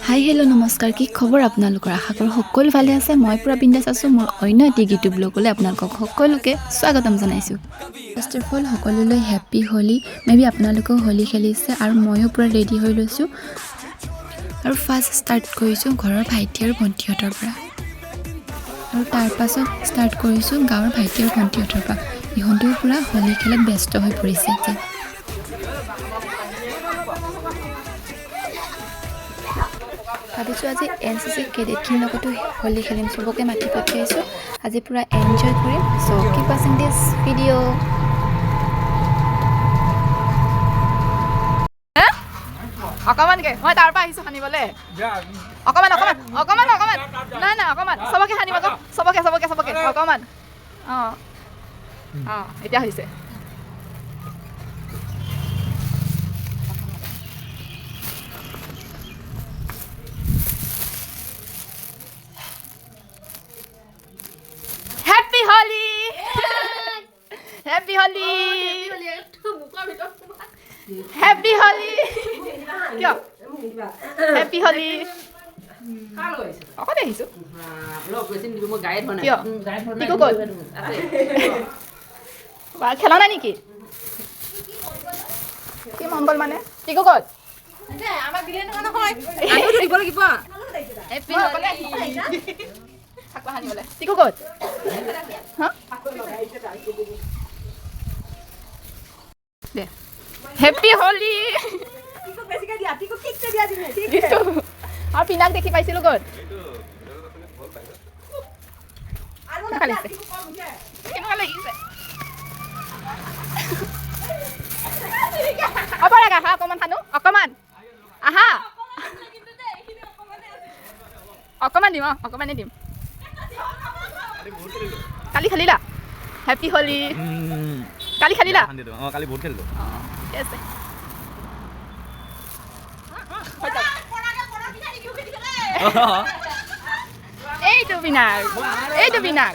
Hi hello' নমস্কাৰ, কি খবৰ আপোনালোকৰ? আশা কৰোঁ সকলো ভালে আছে। মই পুৰা বিন্দাছ আছোঁ। মোৰ অন্য এটি ইউটিউব ব্লগলৈ আপোনালোকক সকলোকে স্বাগতম জনাইছোঁ। ফাৰ্ষ্ট অফ অল সকলোলৈ হেপ্পী হোলী। মে বি আপোনালোকেও হোলী খেলিছে আৰু ময়ো পূৰা ৰেডি হৈ লৈছোঁ। আৰু ফাৰ্ষ্ট ষ্টাৰ্ট কৰিছোঁ ঘৰৰ ভাইটি আৰু ভণ্টিহঁতৰ পৰা, আৰু তাৰপাছত ষ্টাৰ্ট কৰিছোঁ গাঁৱৰ ভাইটি আৰু ভণ্টিহঁতৰ পৰা। ইহঁতেও পূৰা হোলী খেলত ব্যস্ত হৈ পৰিছে এতিয়া। ভাবিছোঁ আজি NCC কেডেটখিনিৰ লগতো হোলী খেলিম, চবকে মাতি পঠিয়াইছোঁ। আজি পূৰা এনজয় কৰিম। চ' কিপ ৱাচিং দিছ ভিডিঅ'। অকমানকে মই তাৰ পৰা আহিছোঁ সানিবলৈ। অকমান নাই অকমান চবকে সানিব, চবকে অকমান। অঁ এতিয়া হৈছে। Happy Holi, happy Holi, happy Holi. কিয় হেপ্পী হোলী? অকলে আহিছোঁ। খেলা নাই নেকি? কি মংগল মানে টিকু ক'ত? টিকু ক'ত? দে হেপ্পী হোলী। আৰু পিনাক দেখি পাইছিলোঁ ক'ত? কেনেকুৱা লাগিছে? আহা অকমান সানো, অকমান আহা, অকমান দিম, অকমানে দিম। কালি খেলিলা হেপ্পী হোলী? কালি খেলিলা? কালি বহুত খেলিলোঁ। ঠিক আছে। এইটো বিনাক, এইটো বিনাক,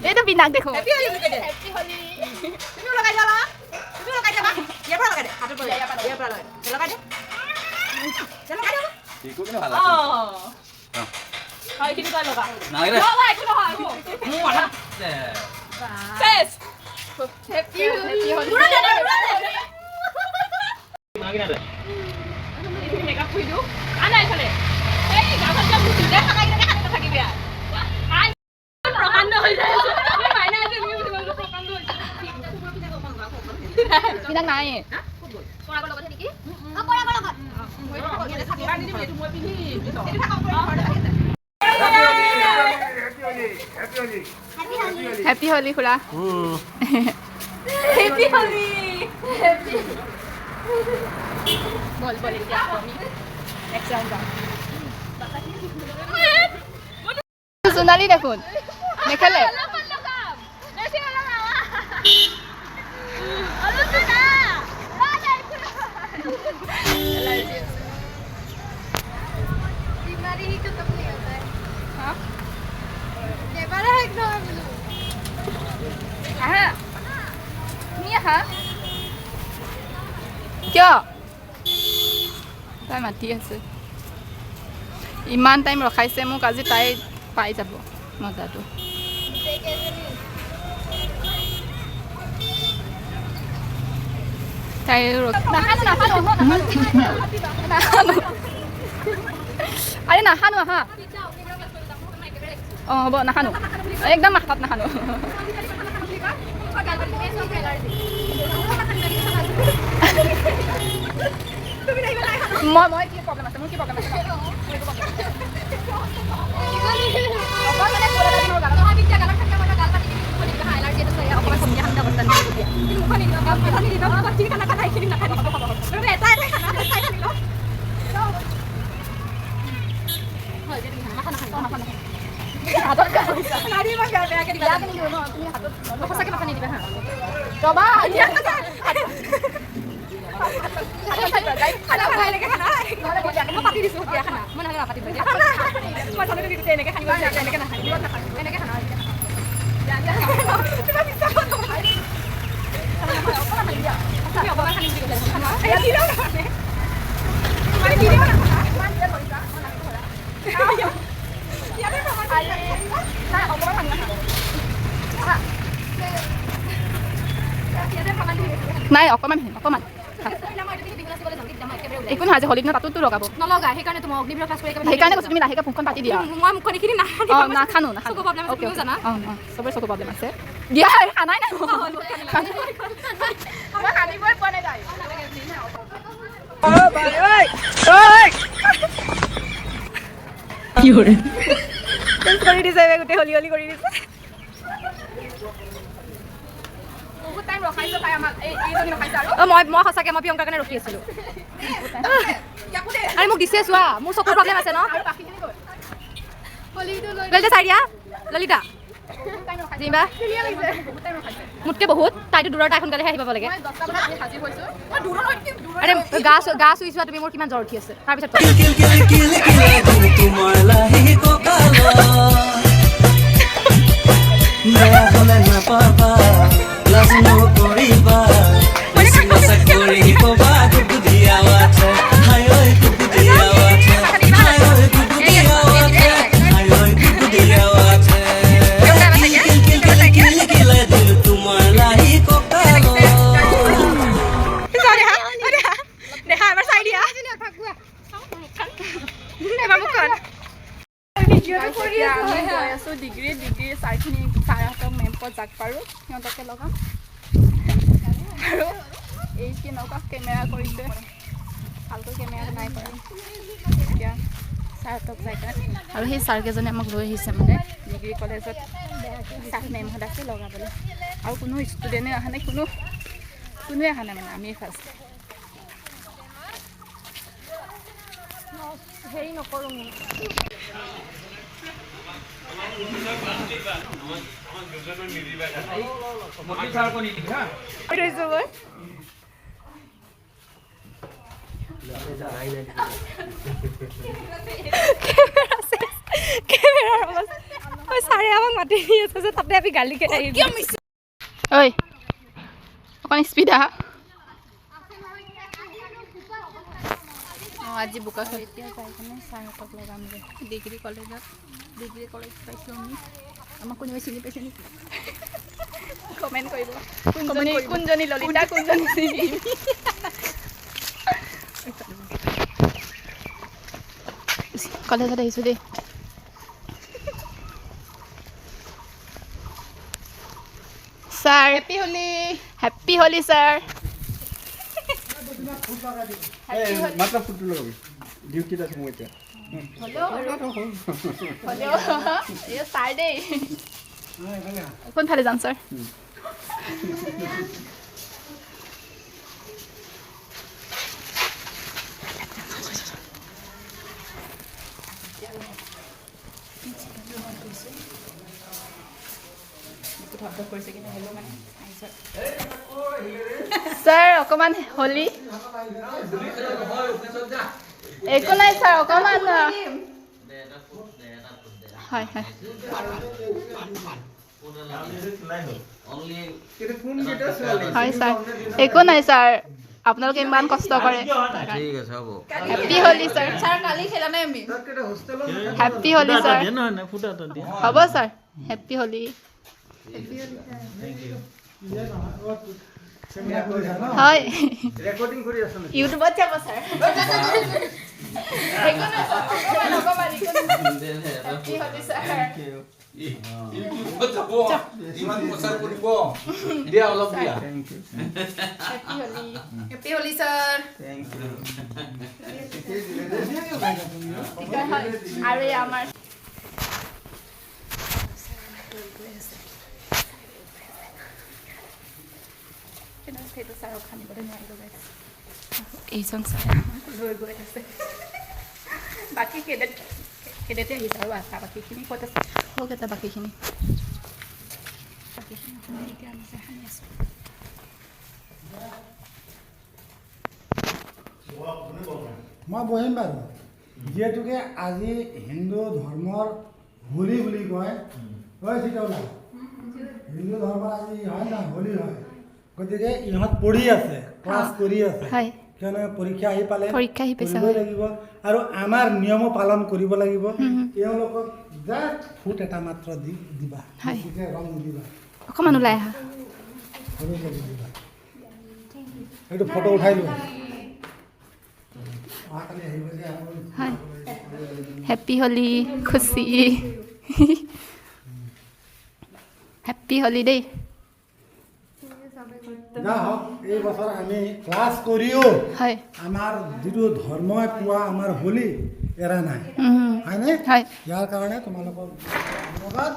এইটো বিনাক দেখোন। হেপ্পী হোলী। পিনাক নাই। হেপ্পী হোলী খুৰা। হেপ্পী হোলী। বল এতিয়া আমি নেক্সট ৰাউণ্ড যাম। সোণালী দেখোন নেখেলে। কিয় তাই মাতি আছে? ইমান টাইম ৰখাইছে মোক, আজি তাই পাই যাব মজাটো। তাই আৰে নাখানো, আহা। অঁ হ'ব নাখানো, একদম মাথাত নাখানো। মই কি প্ৰব্লেম আছে? মোৰ কি প্ৰব্লেম আছে? নাই অকণমান একো নহয় আজি হলিৰ দিনা তাতোতো লগাব নলগা সেইকাৰণে তোমাৰ অগ্নিবীৰ ক্লাছ কৰি সেইকাৰণে কৈছোঁ তুমি লাহেকৈ মুখখন পাতি দিয়া মই মুখখন এইখিনি অঁ নাখানো চকু প্ৰব্লেম আছে তুমিও জানা অঁ চবৰে চকু প্ৰব্লেম আছে দিয়া খানাই নাই মই খানিবই পোৱা নাই তাই কি কৰে কৰি দিছে গোটেই হলি হলি কৰি দিছে বহুত টাইম ৰখাইছে তাই আমাক এইজনী ৰখাইছে আৰু মই সঁচাকৈ মই প্ৰিয়ংকাৰ কাৰণে ৰখি আছিলোঁ আৰে মোক দিছে চোৱা মোৰ চকুৰ প্ৰব্লেম আছে ন ললিতা চাই দিয়া ললিতা জিবা মোতকৈ বহুত তাইতো দূৰৰ তাই সোনকালেহে আহি পাব লাগে আৰে গা চুই চোৱা তুমি মোৰ কিমান জ্বৰ উঠি আছে তাৰপিছত ডিগ্ৰী চাৰখিনি ছাৰহঁতক মেম্পত জাক পাৰোঁ সিহঁতকে লগাম আৰু এই কেনেকুৱা কেমেৰা কৰিছে ভালকৈ কেমেৰা নাই কৰা এতিয়া ছাৰহঁতক যাই আৰু সেই ছাৰকেইজনে আমাক লৈ আহিছে মানে ডিগ্ৰী কলেজত ছাৰ মেমহঁত আছে লগাবলৈ আৰু কোনো ষ্টুডেণ্টে অহা নাই কোনোৱে অহা নাই মানে আমিয়ে ফাৰ্ষ্ট হেৰি নকৰোঁ ছাৰে আমাক মাতি দি আছে যে তাতে আমি গালি খাই ঐ অকণ স্পীড আহা আজি বোকা খাই এতিয়া যাই কিনে ছাৰহঁতক লগামগৈ ডিগ্ৰী কলেজ পাইছোঁ আমি আমাক কোনোবাই চিনি পাইছে নেকি কমেণ্ট কৰিব কোনজনী ললিতা কোনজনী চিনি কলেজত আহিছোঁ দেই ছাৰ হেপ্পী হলি ছাৰ মাত্ৰ ফুটটো লগাবি ডিউটিত আছে মই এতিয়া ছাৰ দেই কোনফালে যাম ছাৰ ছাৰ অকণমান হলি একো নাই ছাৰ অকণমান হয় হয় হয় ছাৰ একো নাই ছাৰ আপোনালোকে ইমান কষ্ট কৰে হেপ্পী হলি ছাৰ হেপ্পী হলি ছাৰ হ'ব ছাৰ হেপ্পী হলি হয় ইউটিউবত যাব ছাৰ ইমান প্ৰচাৰ কৰিব দিয়া অলপ দিয়া হেপ্পী হলি ছাৰ আৰু এই আমাৰ সেইটো ছাৰক খানিবলৈ নোৱাৰিলোঁ এইজন ছাৰ লৈ গৈ আছে বাকী কেডেতে আহিছে আৰু আশা বাকীখিনি ক'ত আছে হওক এটা বাকীখিনি এতিয়া আমি সানি আছোঁ মই বহিম বাৰু যিহেতুকে আজি হিন্দু ধৰ্মৰ হোলী বুলি কয় চিতৌলা হিন্দু ধৰ্মৰ আজি হয় না হোলী হয় গতিকে ইহঁত পঢ়ি আছে ক্লাছ কৰি আছে কিয়নো পৰীক্ষা আহি পালে পঢ়িবই লাগিব আৰু আমাৰ নিয়মো পালন কৰিব লাগিব তেওঁলোকক জাষ্ট ফুট এটা মাত্ৰ দিবা ৰং নিদিবা অকণমান ওলাই আহা দিবা এইটো ফটো উঠাই লোৱা অহাকালি আহিব যে আকৌ হয় হেপ্পী হোলী খুচি হেপ্পী হোলী দেই যা হওক এই বছৰ আমি ক্লাছ কৰিও হয় আমাৰ যিটো ধৰ্মই পোৱা আমাৰ হোলী এৰা নাই হয়নে হয় ইয়াৰ কাৰণে তোমালোকক ধন্যবাদ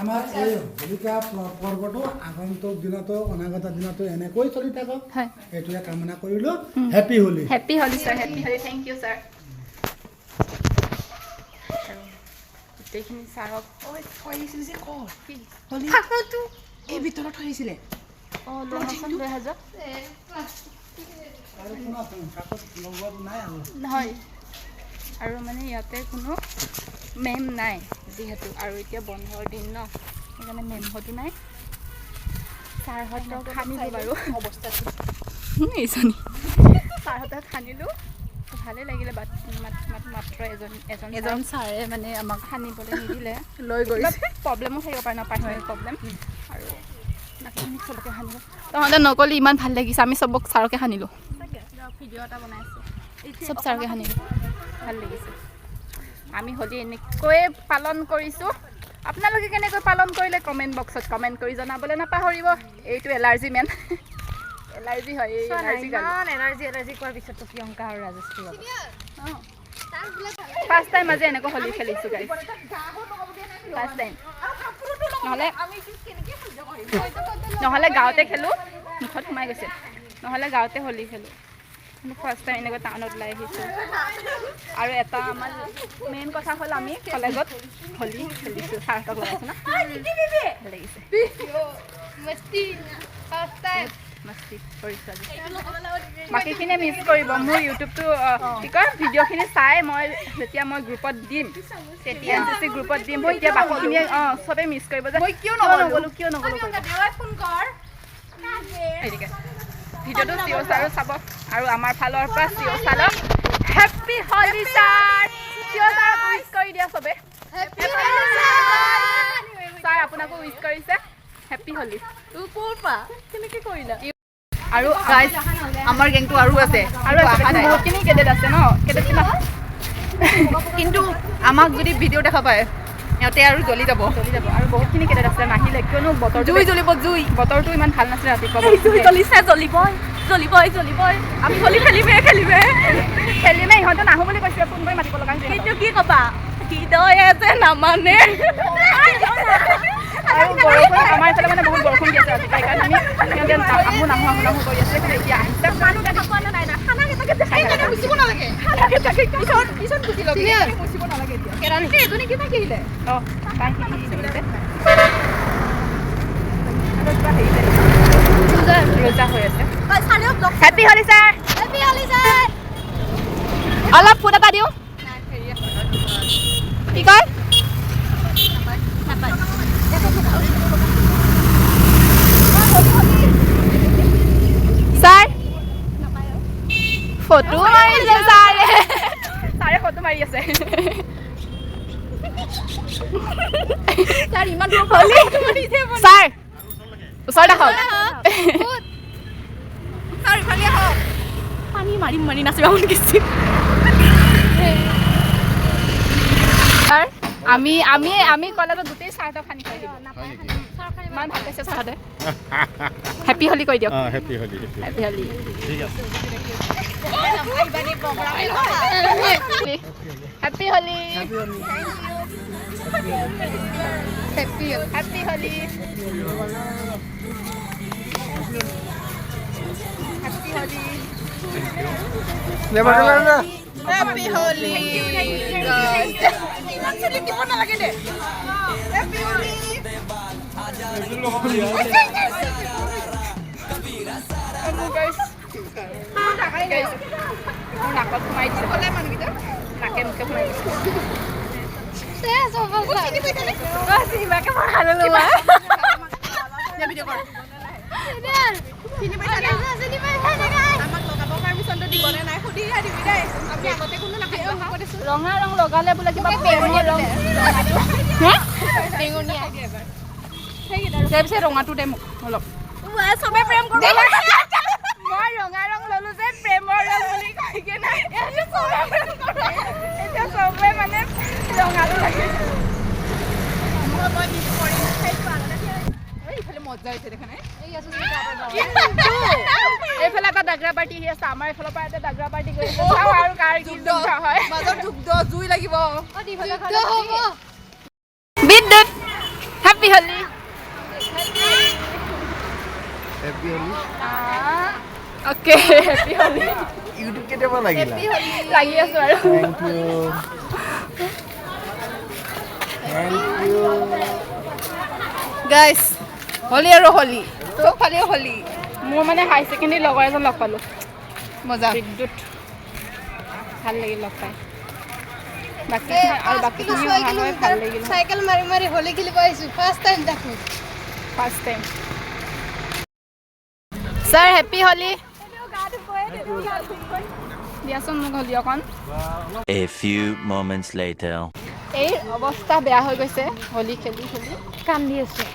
আমাৰ এই হোলিকা পৰ্বটো আগন্তুক দিনতো অনাগত দিনতো এনেকৈ চলি থাকক হয় এইটোৱে কামনা কৰিলোঁ happy Holi happy Holi sir happy Holi thank you sir গোটেইখিনি ছাৰক এই ভিতৰত থৈছিলে অঁ লৈ আহা আৰু শুনাচোন কাকত লগোৱাটো নাই আৰু হয় আৰু মানে ইয়াতে কোনো মেম নাই যিহেতু আৰু এতিয়া বন্ধৰ দিন ন সেইকাৰণে মেমহঁতো নাই ছাৰহঁতক সানিলোঁ বাৰু অৱস্থাটো এইজনী ছাৰহঁতক সানিলোঁ ভালেই লাগিলে মাত্ৰ এজন ছাৰে মানে আমাক সানিবলৈ নিদিলে লৈ গৈছে প্ৰব্লেমো থাকিব পাৰে ন পাৰ্চনেল প্ৰব্লেম আৰু বাকীখিনি চবকে সানিলোঁ তহঁতে নকলি ইমান ভাল লাগিছে আমি চবক ছাৰকে সানিলোঁ ভিডিঅ' এটা বনাই আছোঁ চব ছাৰকে সানিলোঁ ভাল লাগিছে আমি হোলী এনেকৈয়ে পালন কৰিছোঁ আপোনালোকে কেনেকৈ পালন কৰিলে কমেণ্ট বক্সত কমেণ্ট কৰি জনাবলৈ নাপাহৰিব এইটো এলাৰ্জি মেন এলাৰ্জি হয় এই এনাৰ্জি কোৱাৰ পিছততো প্ৰিয়ংকা আৰু ৰাজশ্ৰী ফাৰ্ষ্ট টাইম আজি এনেকৈ হোলী খেলিছোঁ গাইজ ফাৰ্ষ্ট টাইম নহ'লে গাঁৱতে খেলোঁ মুখত সোমাই গৈছে নহ'লে গাঁৱতে হোলী খেলোঁ কিন্তু ফাৰ্ষ্ট টাইম এনেকৈ টাউনত ওলাই আহিছোঁ আৰু এটা আমাৰ মেইন কথা হ'ল আমি কলেজত হোলী খেলিছোঁ ছাৰহঁতক লগাইছোঁ ন ভাল লাগিছে মস্তি কৰিছোঁ আজি বাকীখিনিয়ে মিছ কৰিব মোৰ ইউটিউবটো কি কয় ভিডিঅ'খিনি চাই মই যেতিয়া মই গ্ৰুপত দিম তেতিয়া এন চি চি গ্ৰুপত দিম তেতিয়া বাকীখিনিয়ে চবেই মিছ কৰিব যে কিয় নগ'লোঁ হেৰিকে ভিডিঅ'টো চিঅ' ছাৰো চাব আৰু আমাৰ ফালৰ পৰা চিঅ' ছাৰক হেপ্পী হোলী ছাৰ চিঅ' ছাৰক উইচ কৰি দিয়া চবে ছাৰ আপোনাকো উইচ কৰিছে হেপ্পী হোলী কেনেকৈ কৰিলা আৰু গাইজ আমাৰ গেংটো আৰু আছে আৰু বহুতখিনি কেডেট আছে ন কেডেট কিমান কিন্তু আমাক যদি ভিডিঅ' দেখা পায় সিহঁতে আৰু জ্বলি যাব আৰু বহুতখিনি কেডেট আছে নাহিলে কিয়নো বতৰটো ইমান ভাল নাছিলে ৰাতিপুৱা জ্বলিবই আমি হোলী খেলিমে খেলিমে ইহঁতে নাহো বুলি কৈছে ফোন কৰি মাতিব লগা হৈছে সেইটো কি ক'বা হৃদয়ে যে নামানে আৰু বৰষুণ আমাৰ এইফালে মানে বহুত বৰষুণ দি আছে ৰাতিপুৱা সেইকাৰণে আমি সিহঁতে নাহো কৰি আছে এতিয়া আহিছে মানুহ দেখা পোৱা নাই না খানাকেইটাকে দেখাই মুচিব নালাগে খানাকেইটাকে পিছত গুচি ল'বি মুচিব নালাগে এতিয়া কেৰাণী এইজনী কিবা কিহিলে অঁ তাই শিকিছে ৰোজা হৈ আছে হেপ্পী হোলী ছাৰ অলপ ফুট এটা দিওঁ কি কয় ছাৰ ফটো মাৰিছে ছাৰে ফটো মাৰি আছে ছাৰ ইমান ছাৰ ওচৰত আহক পানী মাৰি নাচিব কিছু ছাৰ আমি কলেজত গোটেই ছাৰহঁতক সানি খাই দিওঁ ইমান ভাল পাইছে ছাৰহঁতে হেপ্পী হোলী কৈ দিয়ক হেপ্পী হোলী হেপ্পী হোলী ঠিক আছে happy Holi happy Holi happy Holi নাকত সোমাই দিছে নাকে মুখে সোমাই দিছে ৰঙা ৰং লগালে বোলে কিবা বেঙুনীয়া ৰং তাৰপিছত ৰঙাটো দে মোক অলপ চবে প্ৰেম কৰিব মই ৰঙা ৰং ল'লো যে প্ৰেমৰ ৰং বুলি কৈ কিনে এতিয়া চবে মানে ৰঙাটো লাগিছে এইফালে মজা হৈছে দেখানে এইফালে এটা দাগৰা পাৰ্টি আহি আছে আমাৰ এইফালৰ পৰা এটা দাগৰা পাৰ্টি কৰি আছে চাওঁ আৰু কাৰ কি যুদ্ধ হয় মাজত যুদ্ধ জুই লাগিব বিদ্যুৎ happy Holi happy Holi okay happy Holi YouTube কেতিয়াবা লাগিলা লাগি আছো আৰু থেংক ইউ গাইছ হোলি আৰু হোলি চব ফালে হোলি মোৰ মানে হাই ছেকেণ্ডেৰী লগৰ এজন লগ পালোঁ মজা বিদ্যুৎ ভাল লাগিল লগ পাই বাকী আৰু বাকীখিনি অহা হয় ভাল লাগিল চাইকেল মাৰি মাৰি হোলি খেলিব আহিছোঁ ফাৰ্ষ্ট টাইম দেখোঁ first time sir happy Holi দিয়াচোন মোক হোলি অকণ A few moments later. এই অৱস্থা বেয়া হৈ গৈছে হোলি খেলি খেলি কান্দি আছোঁ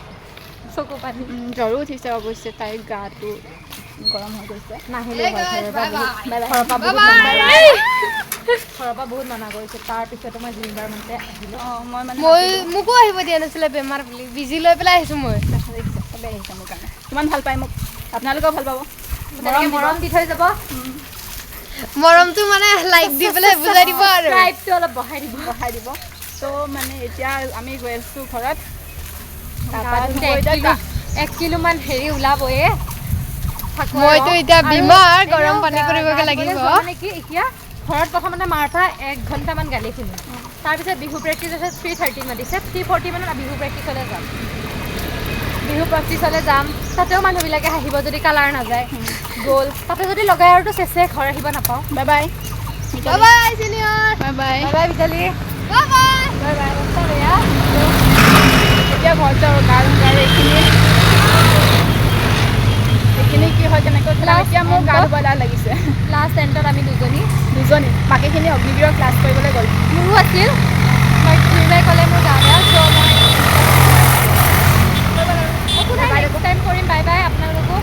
চকু পানী জ্বৰো উঠিছে অৱশ্যে তাইৰ গাটো গৰম হৈ গৈছে নাহিলে ঘৰৰ পৰা বহুত মানা কৰিছে তাৰপিছতো মই যিবাৰ মানতে আহিলোঁ অঁ মই মানে মোকো আহিব দিয়া নাছিলে বেমাৰ বুলি বিজি লৈ পেলাই আহিছোঁ মই চবেই আহিছে মোৰ কাৰণে কিমান ভাল পায় মোক আপোনালোকেও ভাল পাব মৰম দি থৈ যাব মৰমটো মানে লাইক দি পেলাই বুজাই দিব আৰু লাইটটো অলপ বঢ়াই দিব ত' মানে এতিয়া আমি গৈ আছোঁ ঘৰত এক কিলো মান হেৰি ওলাবয়ে মইতো এতিয়া বিমাৰ গৰম পানী কৰিবগে লাগিব মানে কি এতিয়া ঘৰত প্ৰথমতে মাৰ্থা 1 ঘণ্টামান গালি শুনি তাৰপিছত বিহু প্ৰেক্টিছ আছে 3:30 মাতিছে 3:40 মানত বিহু প্ৰেক্টিছলৈ যাম তাতেও মানুহবিলাকে হাঁহিব যদি কালাৰ নাযায় গ'ল তাতে যদি লগাই আৰুতো চেচে ঘৰ আহিব নাপাওঁ bye bye bye senior bye bye bye বিতালি bye bye bye bye অৱস্থা বেয়া এতিয়া ঘৰত যাওঁ গাড়ী এইখিনি কি হয় কেনেকৈ খেলা এতিয়া মোৰ গা ধুবলৈ লাগিছে লাষ্ট এণ্টত আমি দুজনী বাকীখিনি অগ্নিবীৰৰ ক্লাছ কৰিবলৈ গ'ল মোৰো আছিল মই ঘূৰিবাই ক'লে মোৰ গা বেয়া চ' মই নেক্সট টাইম কৰিম বাই বাই আপোনালোকো